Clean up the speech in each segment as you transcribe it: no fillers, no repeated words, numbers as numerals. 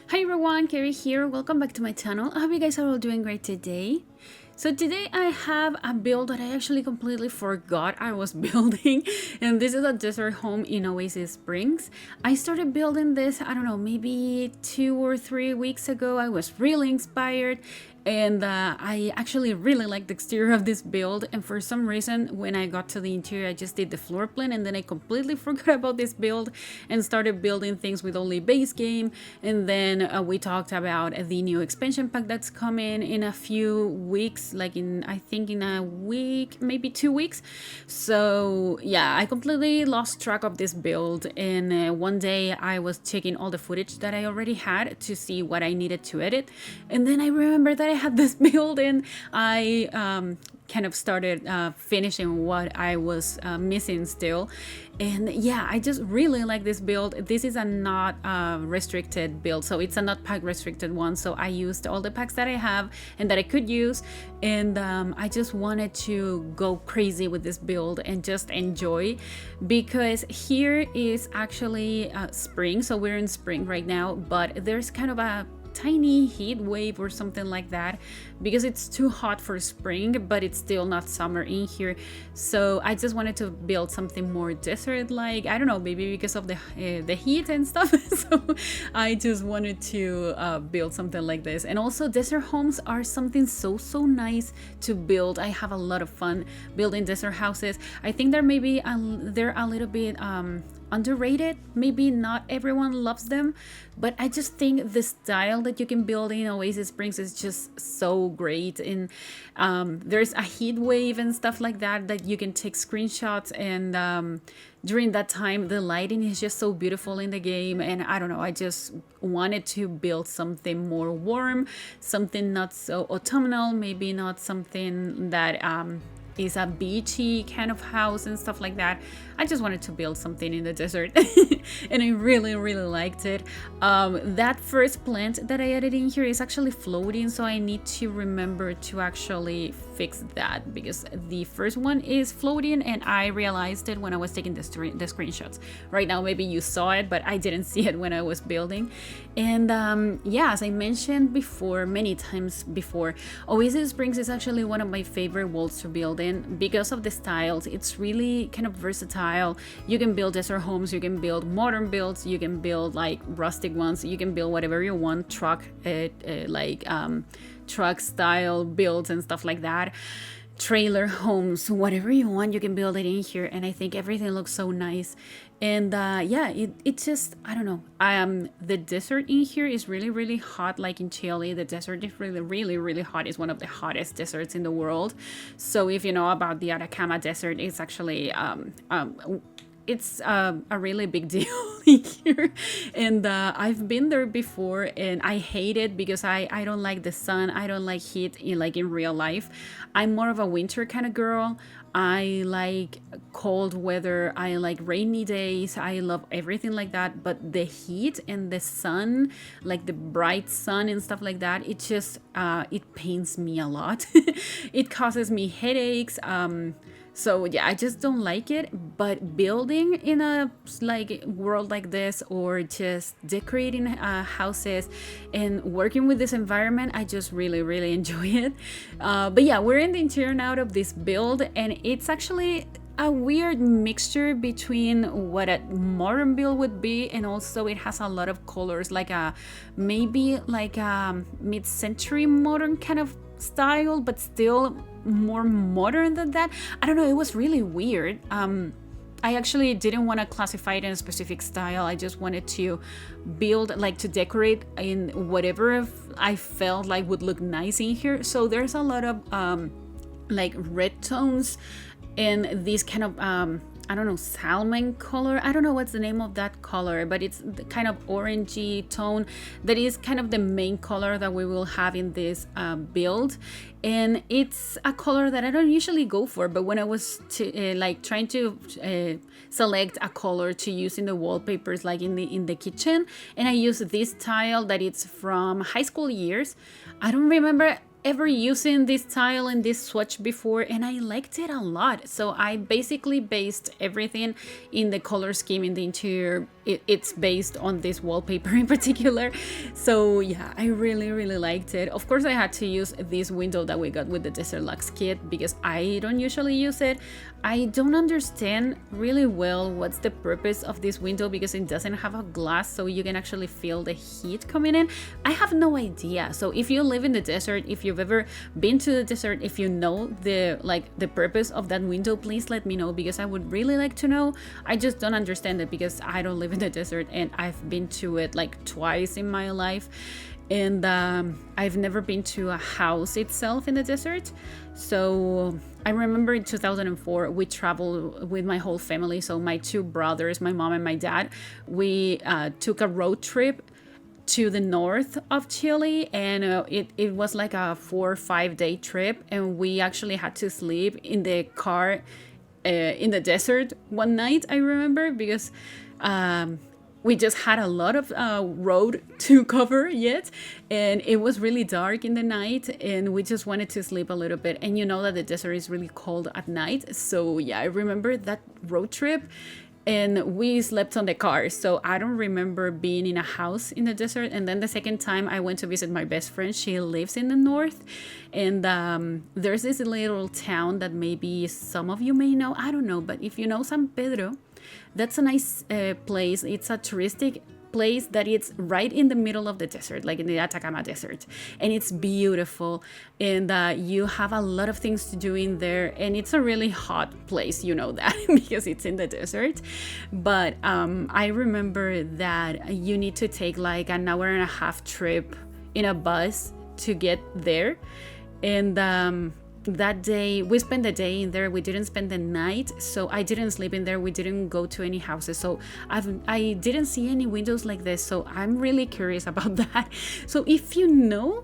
Hi everyone, Kaary here. Welcome back to my channel. I hope you guys are all doing great today. So today I have a build that I actually completely forgot I was building, and this is a desert home in Oasis Springs. I started building this, I don't know, maybe 2 or 3 weeks ago. I was really inspired, and I actually really like the exterior of this build, and for some reason when I got to the interior I just did the floor plan, and then I completely forgot about this build and started building things with only base game. And then we talked about the new expansion pack that's coming in a few weeks, like in I think in a week, maybe 2 weeks. So yeah, I completely lost track of this build, and one day I was checking all the footage that I already had to see what I needed to edit, and then I remembered that I had this build, and I kind of started finishing what I was missing still. And yeah, I just really like this build. This is a not restricted build, so it's a not pack restricted one, so I used all the packs that I have and that I could use, and I just wanted to go crazy with this build and just enjoy, because here is actually spring, so we're in spring right now, but there's kind of a tiny heat wave or something like that, because it's too hot for spring, but it's still not summer in here. So I just wanted to build something more desert like, I don't know, maybe because of the heat and stuff. So I just wanted to build something like this. And also desert homes are something so nice to build. I have a lot of fun building desert houses. I think they're a little bit underrated. Maybe not everyone loves them, but I just think the style that you can build in Oasis Springs is just so great. And there's a heat wave and stuff like that you can take screenshots, and during that time the lighting is just so beautiful in the game. And I don't know, I just wanted to build something more warm, something not so autumnal, maybe not something that is a beachy kind of house and stuff like that. I just wanted to build something in the desert and I really liked it. That first plant that I added in here is actually floating, so I need to remember to actually fix that, because the first one is floating and I realized it when I was taking the screenshots. Right now maybe you saw it, but I didn't see it when I was building. And yeah, as I mentioned before, many times before, Oasis Springs is actually one of my favorite worlds to build in because of the styles. It's really kind of versatile. You can build desert homes, you can build modern builds, you can build like rustic ones, you can build whatever you want, truck style builds and stuff like that, trailer homes, whatever you want, you can build it in here. And I think everything looks so nice. And yeah, it just, I don't know, the desert in here is really hot. Like in Chile, the desert is really hot. It's one of the hottest deserts in the world. So if you know about the Atacama Desert, it's actually it's a really big deal here. And I've been there before and I hate it because I don't like the sun, I don't like heat in real life. I'm more of a winter kind of girl. I like cold weather, I like rainy days, I love everything like that. But the heat and the sun, like the bright sun and stuff like that, it just it pains me a lot. It causes me headaches. So yeah, I just don't like it. But building in a world like this, or just decorating houses and working with this environment, I just really enjoy it. But yeah, we're in the interior now of this build, and it's actually a weird mixture between what a modern build would be, and also it has a lot of colors, like maybe like a mid-century modern kind of style, but still more modern than that. I don't know, it was really weird. I actually didn't want to classify it in a specific style. I just wanted to build, like to decorate in whatever I felt like would look nice in here. So there's a lot of like red tones and these kind of I don't know, salmon color. I don't know what's the name of that color, but it's the kind of orangey tone that is kind of the main color that we will have in this build. And it's a color that I don't usually go for, but when I was trying to select a color to use in the wallpapers, like in the kitchen, and I used this tile that it's from high school years. I don't remember ever using this tile and this swatch before, and I liked it a lot. So I basically based everything in the color scheme in the interior it's based on this wallpaper in particular. So yeah, I really liked it. Of course I had to use this window that we got with the Desert Lux kit because I don't usually use it. I don't understand really well what's the purpose of this window because it doesn't have a glass, so you can actually feel the heat coming in. I have no idea. So if you live in the desert, if you've ever been to the desert, if you know the purpose of that window, please let me know because I would really like to know. I just don't understand it because I don't live in the desert and I've been to it like twice in my life. And I've never been to a house itself in the desert. So I remember in 2004 we traveled with my whole family, so my two brothers, my mom and my dad. We took a road trip to the north of Chile, and it was like a 4 or 5 day trip, and we actually had to sleep in the car in the desert one night, I remember, because we just had a lot of road to cover yet, and it was really dark in the night, and we just wanted to sleep a little bit. And you know that the desert is really cold at night, so yeah, I remember that road trip, and we slept on the car. So I don't remember being in a house in the desert. And then the second time I went to visit my best friend, she lives in the north, and there's this little town that maybe some of you may know, I don't know, but if you know San Pedro, that's a nice place. It's a touristic place that it's right in the middle of the desert, like in the Atacama Desert, and it's beautiful, and you have a lot of things to do in there, and it's a really hot place, you know that, because it's in the desert. But I remember that you need to take like an hour and a half trip in a bus to get there, and that day we spent the day in there. We didn't spend the night, so I didn't sleep in there. We didn't go to any houses, so I didn't see any windows like this. So I'm really curious about that. So if you know,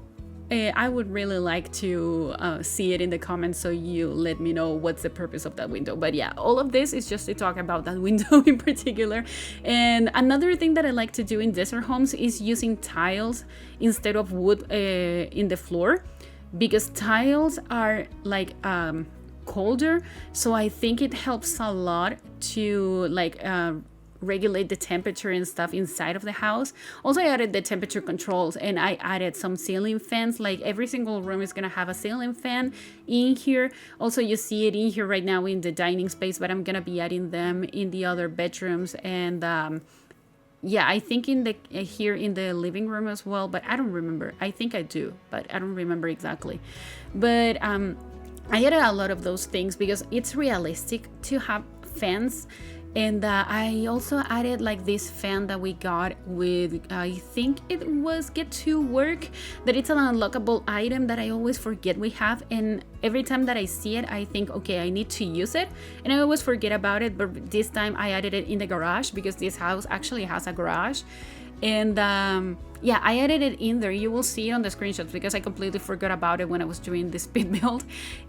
I would really like to see it in the comments, so you let me know what's the purpose of that window. But yeah, all of this is just to talk about that window in particular. And another thing that I like to do in desert homes is using tiles instead of wood in the floor, because tiles are like colder, so I think it helps a lot to like regulate the temperature and stuff inside of the house. Also, I added the temperature controls, and I added some ceiling fans. Like every single room is gonna have a ceiling fan in here. Also, you see it in here right now in the dining space, but I'm gonna be adding them in the other bedrooms, and yeah, I think in the here in the living room as well, but I don't remember. I think I do, but I don't remember exactly. But I added a lot of those things because it's realistic to have fans. And I also added like this fan that we got with, I think it was Get to Work, that it's an unlockable item that I always forget we have, and every time that I see it I think, okay, I need to use it, and I always forget about it. But this time I added it in the garage because this house actually has a garage. And yeah, I added it in there. You will see it on the screenshots because I completely forgot about it when I was doing this speed build.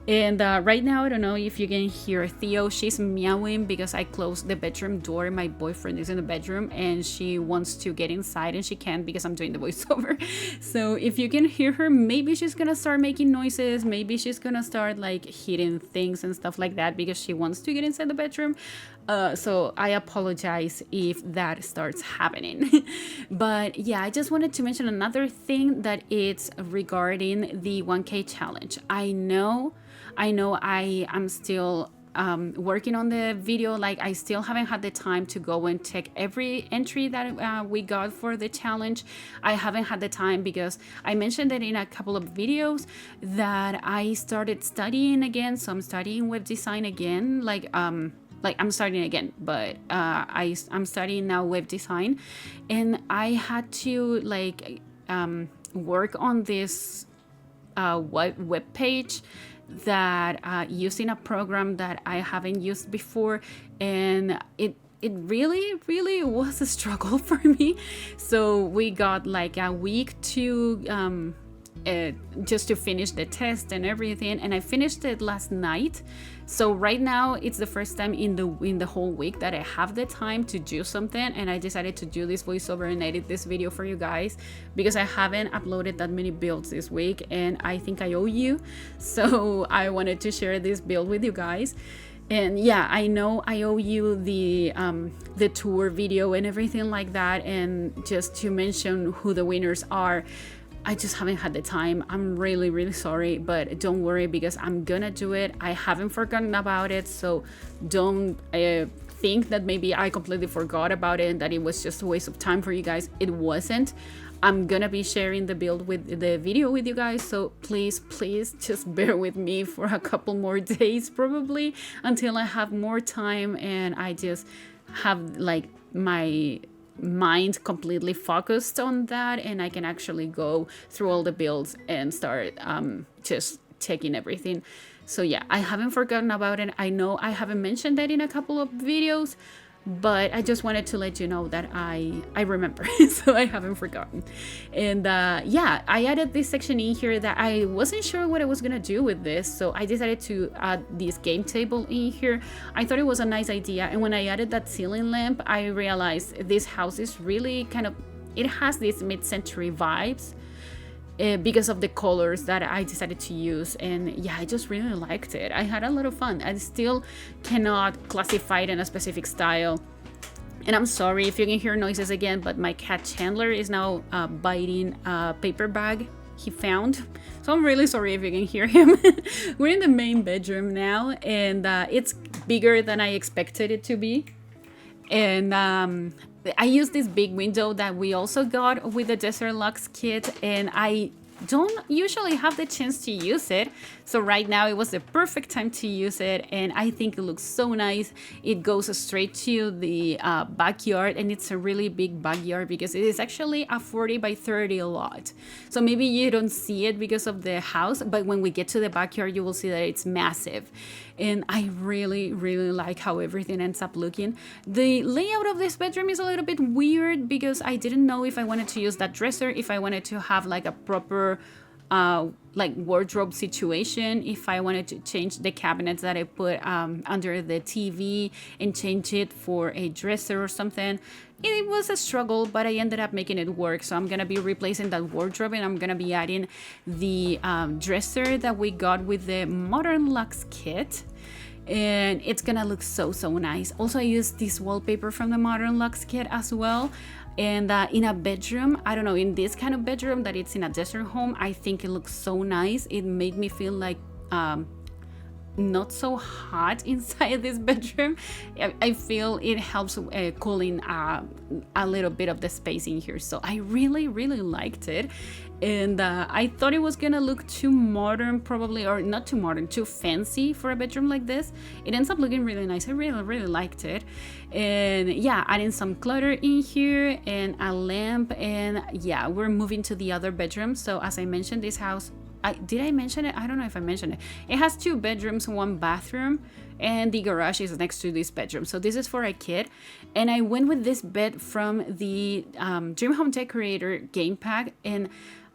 And right now, I don't know if you can hear Theo. She's meowing because I closed the bedroom door. My boyfriend is in the bedroom and she wants to get inside and she can't because I'm doing the voiceover. So if you can hear her, maybe she's gonna start making noises. Maybe she's gonna start like hitting things and stuff like that because she wants to get inside the bedroom. So I apologize if that starts happening. But yeah, I just wanted to mention another thing that it's regarding the 1K challenge. I know I am still working on the video. Like I still haven't had the time to go and check every entry that we got for the challenge. I haven't had the time because I mentioned it in a couple of videos that I started studying again. So I'm studying web design again. Like I'm starting again, but I'm studying now web design, and I had to like work on this web page that using a program that I haven't used before, and it really was a struggle for me. So we got like a week to just to finish the test and everything, and I finished it last night. So right now it's the first time in the whole week that I have the time to do something, and I decided to do this voiceover and edit this video for you guys because I haven't uploaded that many builds this week, and I think I owe you, so I wanted to share this build with you guys. And yeah, I know I owe you the tour video and everything like that, and just to mention who the winners are, I just haven't had the time. I'm really, really sorry, but don't worry, because I'm gonna do it. I haven't forgotten about it, so don't think that maybe I completely forgot about it and that it was just a waste of time for you guys. It wasn't. I'm gonna be sharing the build with the video with you guys, so please just bear with me for a couple more days, probably until I have more time and I just have like my mind completely focused on that, and I can actually go through all the builds and start just checking everything. So yeah, I haven't forgotten about it. I know I haven't mentioned that in a couple of videos, but I just wanted to let you know that I remember, so I haven't forgotten. And yeah, I added this section in here that I wasn't sure what I was gonna do with this, so I decided to add this game table in here. I thought it was a nice idea, and when I added that ceiling lamp, I realized this house is really kind of, it has these mid-century vibes. Because of the colors that I decided to use, and yeah, I just really liked it. I had a lot of fun. I still cannot classify it in a specific style, and I'm sorry if you can hear noises again, but my cat Chandler is now biting a paper bag he found, so I'm really sorry if you can hear him. We're in the main bedroom now, and it's bigger than I expected it to be, and I use this big window that we also got with the Desert Lux kit, and I don't usually have the chance to use it, so right now it was the perfect time to use it, and I think it looks so nice. It goes straight to the backyard, and it's a really big backyard because it is actually a 40 by 30 lot, so maybe you don't see it because of the house, but when we get to the backyard you will see that it's massive. And I really like how everything ends up looking. The layout of this bedroom is a little bit weird because I didn't know if I wanted to use that dresser, if I wanted to have like a proper like wardrobe situation, if I wanted to change the cabinets that I put under the TV and change it for a dresser or something. It was a struggle, but I ended up making it work. So I'm gonna be replacing that wardrobe, and I'm gonna be adding the dresser that we got with the Modern Luxe kit, and it's gonna look so nice. Also, I used this wallpaper from the Modern Luxe kit as well. And in a bedroom, I don't know, in this kind of bedroom that it's in a desert home, I think it looks so nice. It made me feel like not so hot inside this bedroom. I feel it helps cooling a little bit of the space in here, so I really liked it. And I thought it was gonna look too modern, probably, or not too modern, too fancy for a bedroom like this. It ends up looking really nice. I really liked it. And yeah, adding some clutter in here and a lamp, and yeah, we're moving to the other bedroom. So as I mentioned, this house, did I mention it? I don't know if I mentioned it. It has 2 bedrooms, 1 bathroom, and the garage is next to this bedroom. So this is for a kid. And I went with this bed from the Dream Home Decorator game pack, and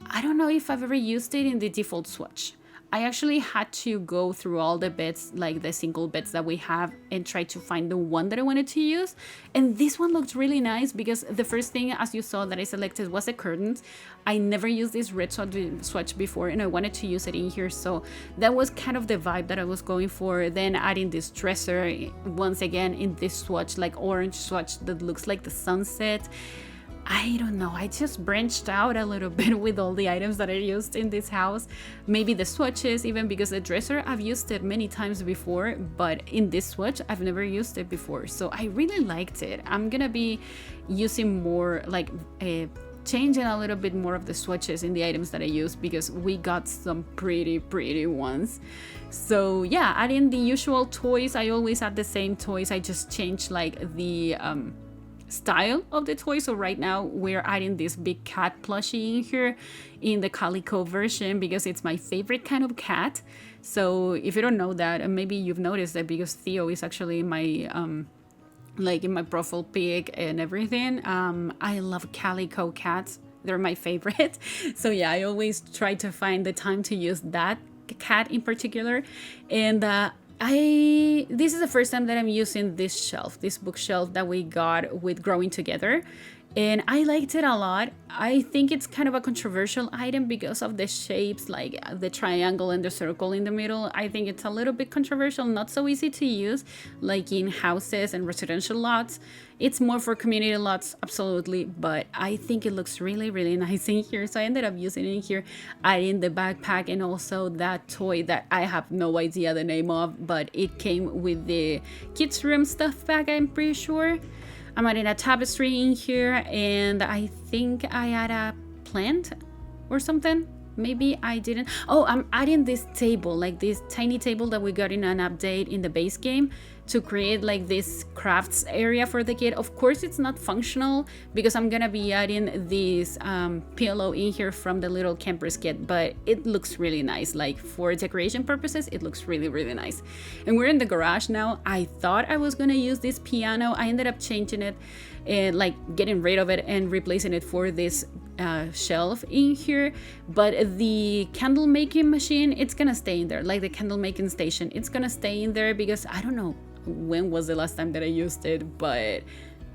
I don't know if I've ever used it in the default swatch. I actually had to go through all the beds, like the single beds that we have, and try to find the one that I wanted to use. And this one looked really nice because the first thing, as you saw, that I selected was the curtains. I never used this red swatch before, and I wanted to use it in here, so that was kind of the vibe that I was going for. Then adding this dresser once again in this swatch, like orange swatch that looks like the sunset. I don't know, I just branched out a little bit with all the items that I used in this house. Maybe the swatches even, because the dresser, I've used it many times before, but in this swatch, I've never used it before. So I really liked it. I'm gonna be using more, like changing a little bit more of the swatches in the items that I use, because we got some pretty ones. So yeah, adding the usual toys. I always add the same toys. I just change like the style of the toy. So right now we're adding this big cat plushie in here in the calico version because it's my favorite kind of cat. So if you don't know that, and maybe you've noticed that because Theo is actually my like in my profile pic and everything, I love calico cats. They're my favorite. So yeah, I always try to find the time to use that cat in particular. And this is the first time that I'm using this shelf, this bookshelf that we got with Growing Together. and I liked it a lot. I think it's kind of a controversial item because of the shapes, like the triangle and the circle in the middle. I think it's a little bit controversial, not so easy to use like in houses and residential lots. It's more for community lots, absolutely, but I think it looks really, really nice in here. So I ended up using it in here, adding the backpack and also that toy that I have no idea the name of, but it came with the kids' room stuff bag, I'm pretty sure. I'm adding a tapestry in here, and I think I add a plant or something. Maybe I didn't. Oh, I'm adding this table, like this tiny table that we got in an update in the base game to create like this crafts area for the kid. Of course, it's not functional because I'm gonna be adding this pillow in here from the little campers kit, but it looks really nice. Like for decoration purposes, it looks really, really nice. And we're in the garage now. I thought I was gonna use this piano. I ended up changing it and like getting rid of it and replacing it for this shelf in here, but the candle making machine, it's gonna stay in there, like the candle making station, it's gonna stay in there because I don't know when was the last time that I used it, but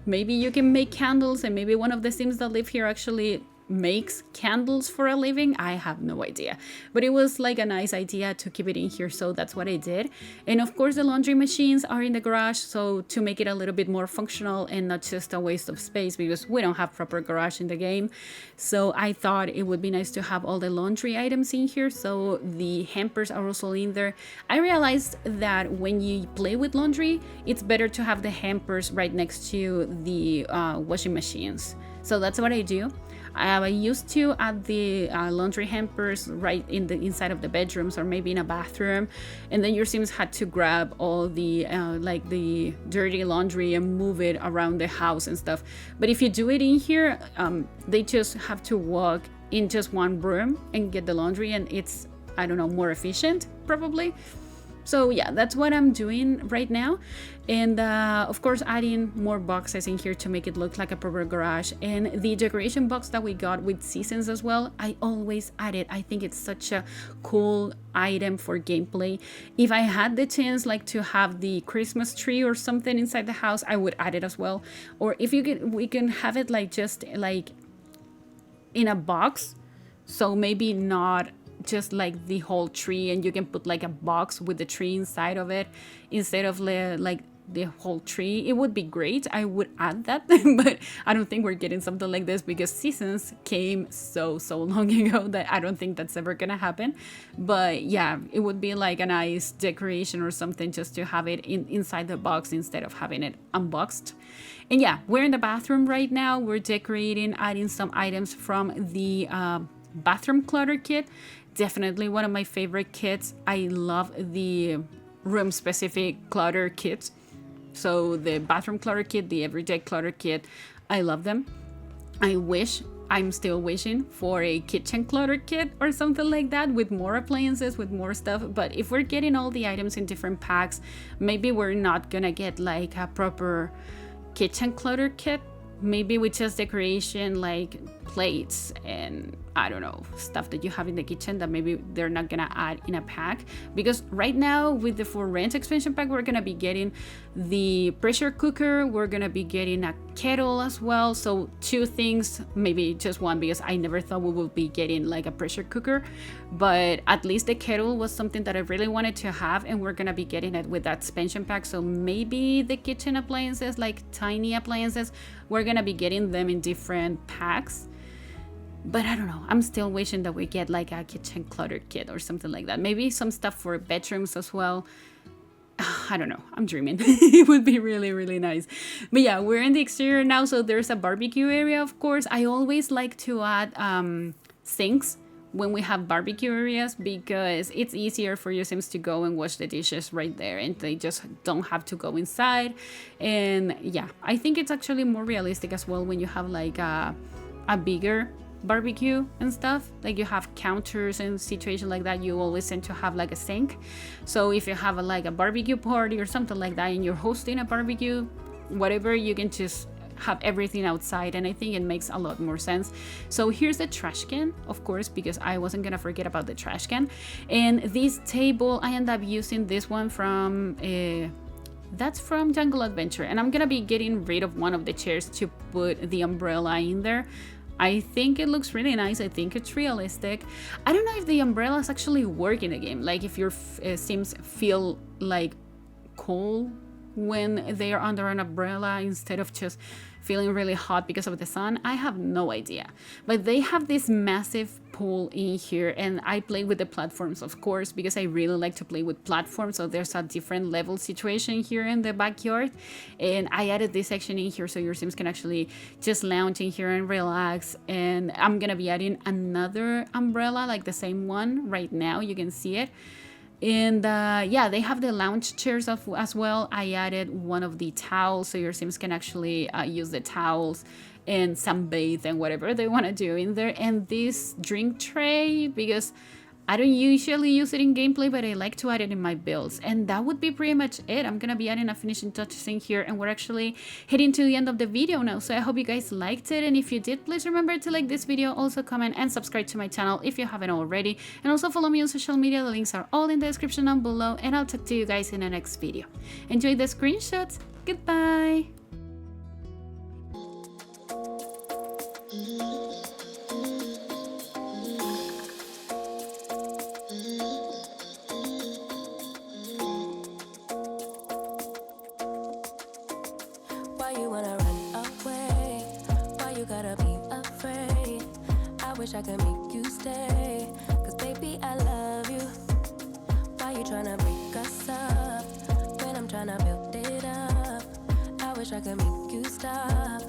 maybe you can make candles and maybe one of the Sims that live here actually makes candles for a living. I have no idea, but it was like a nice idea to keep it in here, so that's what I did. And of course the laundry machines are in the garage, so to make it a little bit more functional and not just a waste of space because we don't have proper garage in the game, so I thought it would be nice to have all the laundry items in here. So the hampers are also in there. I realized that when you play with laundry, it's better to have the hampers right next to the washing machines, so that's what I do. I used to add the laundry hampers right in the inside of the bedrooms or maybe in a bathroom, and then your Sims had to grab all the like the dirty laundry and move it around the house and stuff. But if you do it in here, they just have to walk in just one room and get the laundry, and it's, I don't know, more efficient probably. So yeah, that's what I'm doing right now. And of course adding more boxes in here to make it look like a proper garage. And the decoration box that we got with seasons as well, I always add it. I think it's such a cool item for gameplay. If I had the chance like to have the Christmas tree or something inside the house, I would add it as well. Or if you can, we can have it like just like in a box, so maybe not just like the whole tree, and you can put like a box with the tree inside of it instead of like the whole tree. It would be great. I would add that but I don't think we're getting something like this because seasons came so long ago that I don't think that's ever gonna happen. But yeah, it would be like a nice decoration or something just to have it inside the box instead of having it unboxed. And yeah, we're in the bathroom right now. We're decorating, adding some items from the bathroom clutter kit. Definitely one of my favorite kits. I love the room specific clutter kits. So the bathroom clutter kit, the everyday clutter kit, I love them. I'm still wishing for a kitchen clutter kit or something like that with more appliances, with more stuff. But if we're getting all the items in different packs, maybe we're not gonna get like a proper kitchen clutter kit. Maybe with just decoration like plates and I don't know, stuff that you have in the kitchen that maybe they're not gonna add in a pack. Because right now with the For Rent expansion pack, we're gonna be getting the pressure cooker, we're gonna be getting a kettle as well. So 2 things, maybe just one, because I never thought we would be getting like a pressure cooker, but at least the kettle was something that I really wanted to have, and we're gonna be getting it with that expansion pack. So maybe the kitchen appliances, like tiny appliances, we're gonna be getting them in different packs. But I don't know, I'm still wishing that we get like a kitchen clutter kit or something like that. Maybe some stuff for bedrooms as well. I don't know, I'm dreaming. It would be really nice. But yeah, we're in the exterior now, so there's a barbecue area. Of course, I always like to add sinks when we have barbecue areas because it's easier for your Sims to go and wash the dishes right there, and they just don't have to go inside. And yeah, I think it's actually more realistic as well when you have like a bigger barbecue and stuff, like you have counters and situations like that, you always tend to have like a sink. So if you have like a barbecue party or something like that and you're hosting a barbecue, whatever, you can just have everything outside, and I think it makes a lot more sense. So here's the trash can, of course, because I wasn't gonna forget about the trash can. And this table, I end up using this one from that's from Jungle Adventure, and I'm gonna be getting rid of one of the chairs to put the umbrella in there. I think it looks really nice. I think it's realistic. I don't know if the umbrellas actually work in the game, like if your Sims feel like cold when they are under an umbrella instead of just feeling really hot because of the sun. I have no idea, but they have this massive pool in here, and I play with the platforms, of course, because I really like to play with platforms. So there's a different level situation here in the backyard, and I added this section in here so your Sims can actually just lounge in here and relax. And I'm gonna be adding another umbrella, like the same one right now, you can see it. And yeah, they have the lounge chairs as well. I added one of the towels so your Sims can actually use the towels and sunbathe and whatever they want to do in there. And this drink tray, because I don't usually use it in gameplay, but I like to add it in my builds. And that would be pretty much it. I'm gonna be adding a finishing touches in here, and we're actually heading to the end of the video now. So I hope you guys liked it, and if you did, please remember to like this video, also comment and subscribe to my channel if you haven't already, and also follow me on social media. The links are all in the description down below, and I'll talk to you guys in the next video. Enjoy the screenshots. Goodbye. Why you wanna run away? Why you gotta be afraid? I wish I could make you stay, 'cause baby I love you. Why you tryna break us up when I'm tryna build it up? I wish I could make you stop.